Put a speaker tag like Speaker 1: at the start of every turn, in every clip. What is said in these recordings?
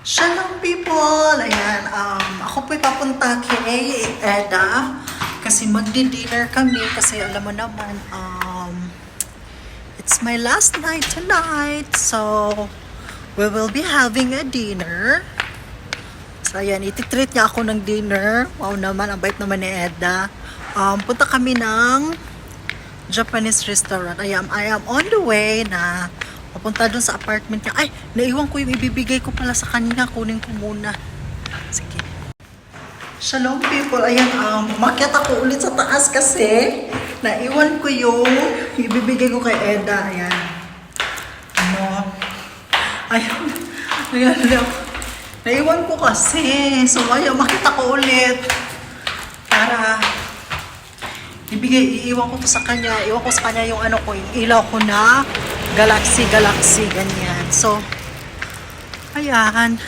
Speaker 1: Shalom people! Ayan, ako po'y papunta kay Eda kasi magdi-dinner kami kasi alam mo naman, it's my last night tonight. So, we will be having a dinner. So, ayan, ititreat niya ako ng dinner. Wow naman, ang bait naman ni Eda. Punta kami ng Japanese restaurant. I am on the way na papunta dun sa apartment niya. Ay, naiwan ko yung ibibigay ko pala sa kanina. Kunin ko muna. Sige. Shalom people. Ayan, umakyat ako ulit sa taas kasi naiwan ko yung ibibigay ko kay Eda. Ayan. Ano? Ayan. Ayan. Naiwan ko kasi. So, ayan, umakyat ako ulit. Para iiwan ko to sa kanya. Iwan ko sa kanya yung ano ko, yung ilaw ko na Galaxy, ganyan. So, ayan.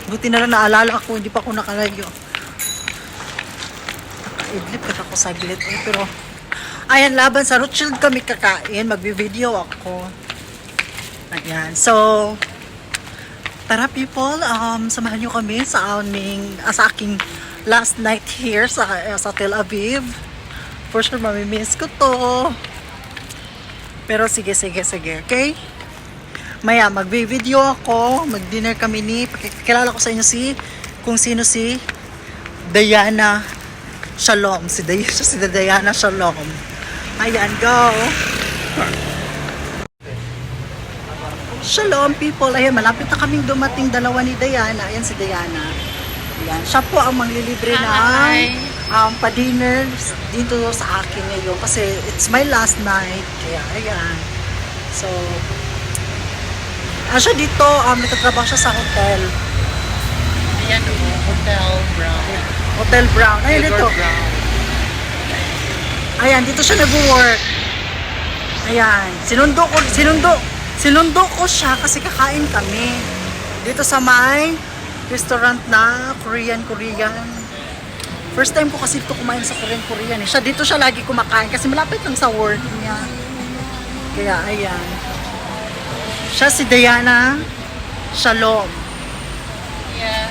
Speaker 1: Buti na lang naalala ako, hindi pa ako nakalayo. Nakaidlip ka ako saglit eh, pero ayan, laban sa Rothschild kami kakain, magbi-video ako. Ayan, so tara people, samahan nyo kami sa sa aking last night here sa Tel Aviv. For sure, mamimiss ko to. Pero sige, okay? Maya, magbi-video ako, mag-dinner kami ni, pakikilala ko sa inyo kung sino si Diana Shalom. Si Diana Shalom. Ayan, go! Shalom people! Ayan, malapit na kaming dumating dalawa ni Diana. Ayan si Diana. Ayan, siya po ang manglilibre ng pa-dinner dito sa akin ngayon kasi it's my last night. Kaya, ayan. So, siya dito, nagtatrabaho siya sa hotel.
Speaker 2: Ayan o, Hotel Brown.
Speaker 1: Hotel Brown. Ayan dito.
Speaker 2: Brown.
Speaker 1: Ayan, dito siya nag-work. Ayan, sinundo ko siya kasi kakain kami. Dito sa may restaurant na Korean. First time ko kasi ito kumain sa Korean eh. Dito siya lagi kumakain kasi malapit lang sa work niya. Kaya ayan. Siya si Diana Shalom.
Speaker 2: Yes.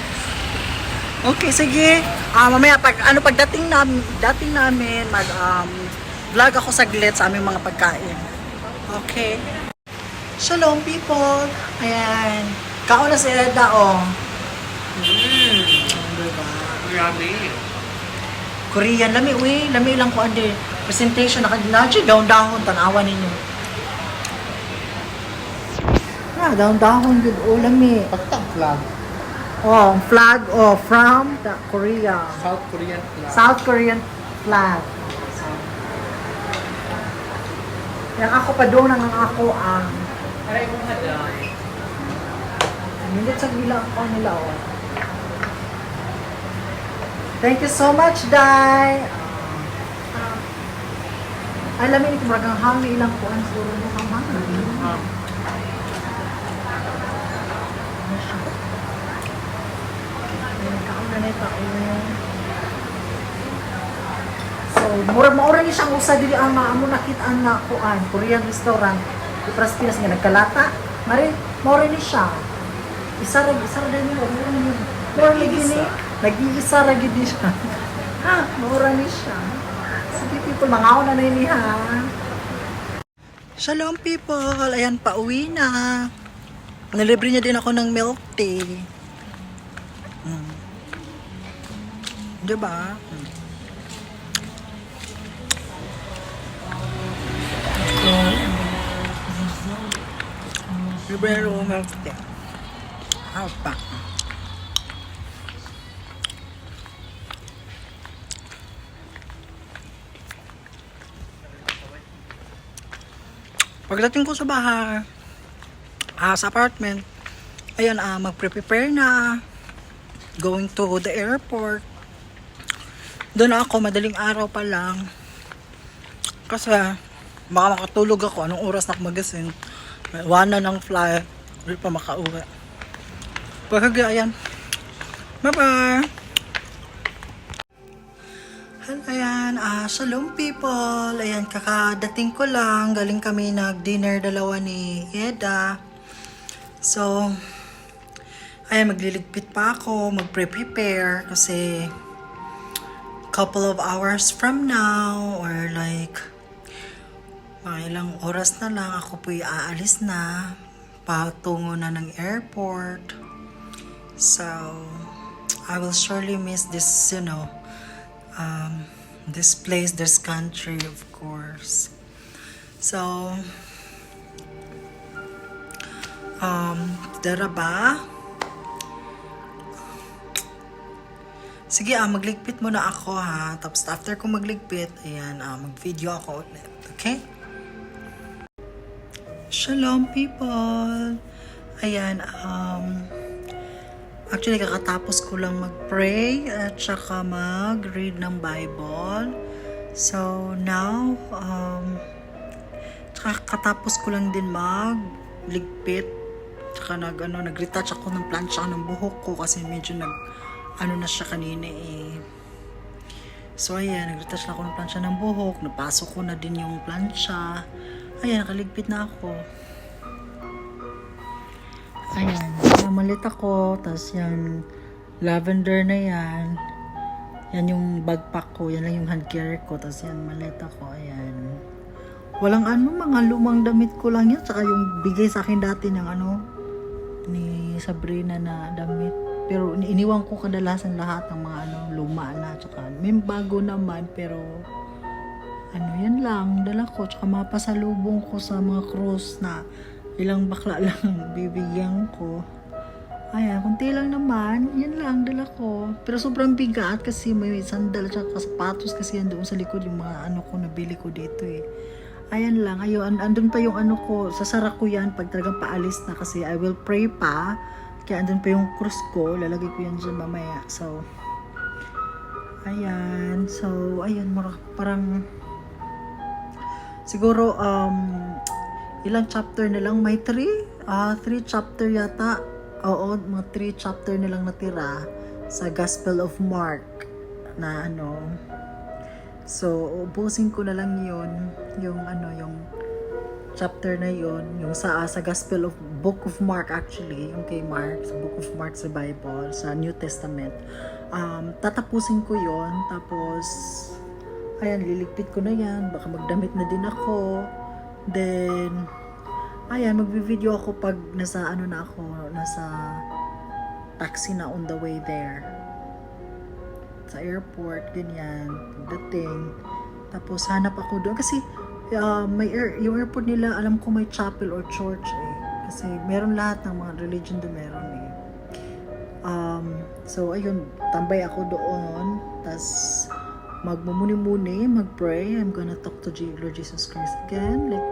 Speaker 1: Okay, sige. Mamaya pagdating namin vlog ako saglit sa aming mga pagkain. Okay. Shalom people. Ayan. Kaon na si Eda oh. Diba?
Speaker 2: Grabe.
Speaker 1: Korean, lami lang ko ande presentation nakadinaji daon-dahon tanawa ninyo. Daon-dahon gud lami.
Speaker 2: Pagtang flag.
Speaker 1: Flag from the Korea.
Speaker 2: South Korean flag.
Speaker 1: South Korean flag. Yang ako pa doon ang ako ang
Speaker 2: Aray mo nga dahil.
Speaker 1: minute sa bilang ako nila Thank you so much, Dai. Alam mo, ito magang hami ilang kuan siguro mo kamang. Kauna na ito. So, maura niya siyang usa dili ang maamo nakitaan na kuan, Korean restaurant. Ipras Pinas nga nagkalata. Maura ni siya. Isa ra din niya. Maura ni nag-iisa ra gid siya. Maura ni siya. Sige people, mangaon na ni ha. Shalom people. Ayan, pauwi na. Nalibre niya din ako ng milk tea. Diba? Libre ako milk tea. Apa? Pagdating ko sa bahay, sa apartment, ayan, magpre-prepare na, going to the airport. Doon ako, madaling araw pa lang. Kasi, baka makatulog ako, anong oras na ako magising. Wana ng flight, hindi pa makauwi. Pagkagaya, ayan. Bye-bye! Ayan, shalom people. Ayan, kakadating ko lang. Galing kami nag-dinner dalawa ni Eda. So, Ay, magliligpit pa ako, magpre-prepare kasi couple of hours from now or like mga ilang oras na lang ako po'y aalis na patungo na ng airport. So, I will surely miss this, this place, this country, of course. So, dara ba? Sige, magligpit muna ako ha. Tapos after ko magligpit, ayan, mag-video ako ulit. Okay? Shalom people! Ayan, actually kakatapos ko lang mag-pray at saka mag-read ng Bible. So now, tsaka katapos ko lang din magligpit. Tsaka nag-retouch ako ng plancha ng buhok ko kasi medyo na siya kanina eh. So ayan, nag-retouch na ako ng plancha ng buhok. Napasok ko na din yung plancha. Ayan, nakaligpit na ako. Ayan, namalit ako. Tapos yan, lavender na yan. Yan yung backpack ko. Yan lang yung hand carry ko. Tapos yan, malit ako. Ayan. Walang mga lumang damit ko lang yan. Tsaka yung bigay sa akin dati ng ni Sabrina na damit. Pero iniwan ko kadalasan lahat ng mga luma na. Tsaka may bago naman. Pero yan lang, dala ko. Tsaka mga pasalubong ko sa mga cruise na ilang bakla lang bibigyan ko. Ayan, kunti lang naman. Yan lang, dala ko. Pero sobrang bigat kasi may sandal tsaka sapatos kasi yan doon sa likod yung mga ko nabili ko dito eh. Ayan lang, ayun, andun pa yung ko, sasara ko yan pag talagang paalis na kasi I will pray pa. Kaya andun pa yung cross ko, lalagay ko yan dyan mamaya. So, ayan. So, ayun, parang siguro, ilang chapter na lang? May 3 chapter yata. Oo, mga 3 chapter na lang natira sa Gospel of Mark na So, ubusin ko na lang yun. Yung chapter na yun. Yung sa Gospel of Book of Mark actually. Yung kay Mark. Sa Book of Mark sa Bible. Sa New Testament. Tatapusin ko yun. Tapos, ayan, liligpit ko na yan. Baka magdamit na din ako. Then, ayan, magbi-video ako pag nasa nasa taxi na on the way there. Sa airport, ganyan, pagdating. Tapos, hanap ako doon. Kasi, yung airport nila, alam ko may chapel or church eh. Kasi, meron lahat ng mga religion doon meron eh. So, ayun, tambay ako doon. Tapos, magmumuni-muni, mag-pray. I'm gonna talk to Lord Jesus Christ again. Like,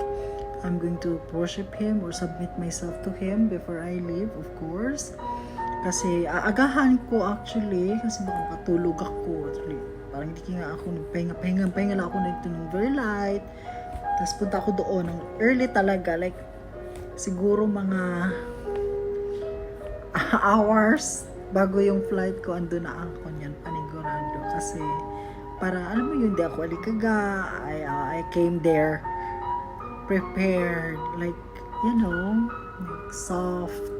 Speaker 1: I'm going to worship Him or submit myself to Him before I leave, of course. Kasi, aagahan ko actually, kasi baka makatulog ako. Actually, parang hindi nga ako nagpahinga lang ako ng very light. Tapos punta ako doon ng early talaga, like, siguro mga hours bago yung flight ko, ando na ako niyan, panigurado. Kasi, para, alam mo yun, di ako alikaga. I came there prepared, like, like soft,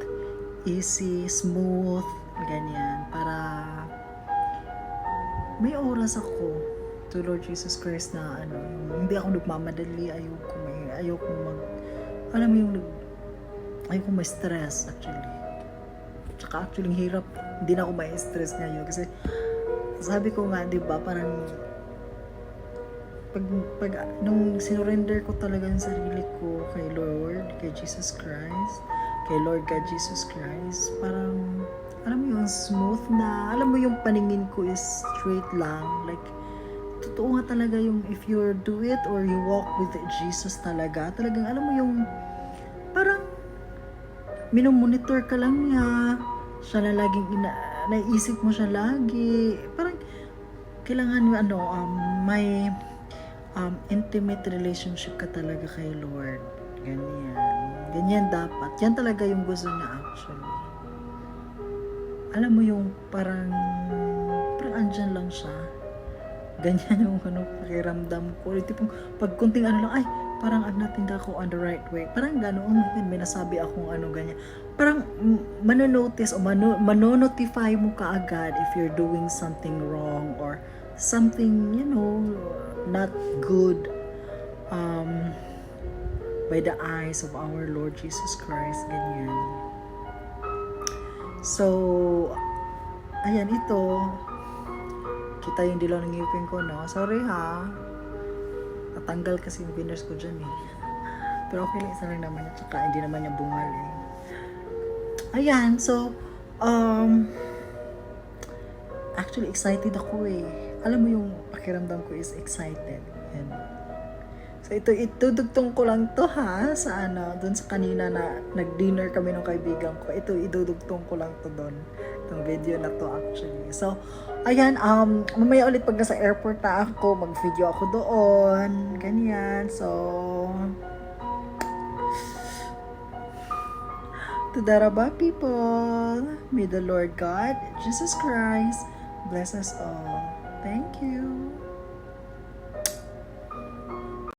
Speaker 1: easy, smooth, ganyan. Para may oras ako to Lord Jesus Christ na hindi ako nagmamadali, ayoko may stress actually. Tsaka actually hirap, hindi na ako may stress ngayon kasi sabi ko nga, di ba, parang nung sinurrender ko talaga yung sarili ko kay Lord, kay Jesus Christ, kay Lord God Jesus Christ, parang, alam mo yung smooth na, alam mo yung paningin ko is straight lang, like, totoo nga talaga yung if you do it or you walk with Jesus talagang, alam mo yung, parang, minomonitor ka lang niya, siya na laging naisip mo siya lagi, parang, kailangan may intimate relationship ka talaga kay Lord. Ganyan dapat. Yan talaga yung gusto niya actually. Alam mo yung parang andyan lang siya. Ganyan yung pakiramdam ko. Tipong pag kunting lang, ay, parang natin ako on the right way. Parang gano'n, may nasabi akong ano ganyan. Parang manonotice o manonotify mo kaagad if you're doing something wrong or something, you know, not good by the eyes of our Lord Jesus Christ, ganyan. So, ayan, ito, kita yung dilaw ng ngipin ko, no? Sorry ha. Natanggal kasi yung veneers ko dyan eh. Pero okay lang, isa lang naman. Tsaka hindi naman niya bungal eh. Ayan, so, actually excited ako eh. Alam mo yung pakiramdam ko is excited. Yan. So, itudugtong ko lang to ha, sa ano, dun sa kanina na nag-dinner kami ng kaibigan ko. Ito, idudugtong ko lang to dun. Itong video na to actually. So, ayan, mamaya ulit pag nasa airport na ako, mag-video ako doon. Ganyan. So, to the Rabba people, may the Lord God, Jesus Christ, bless us all. Thank you.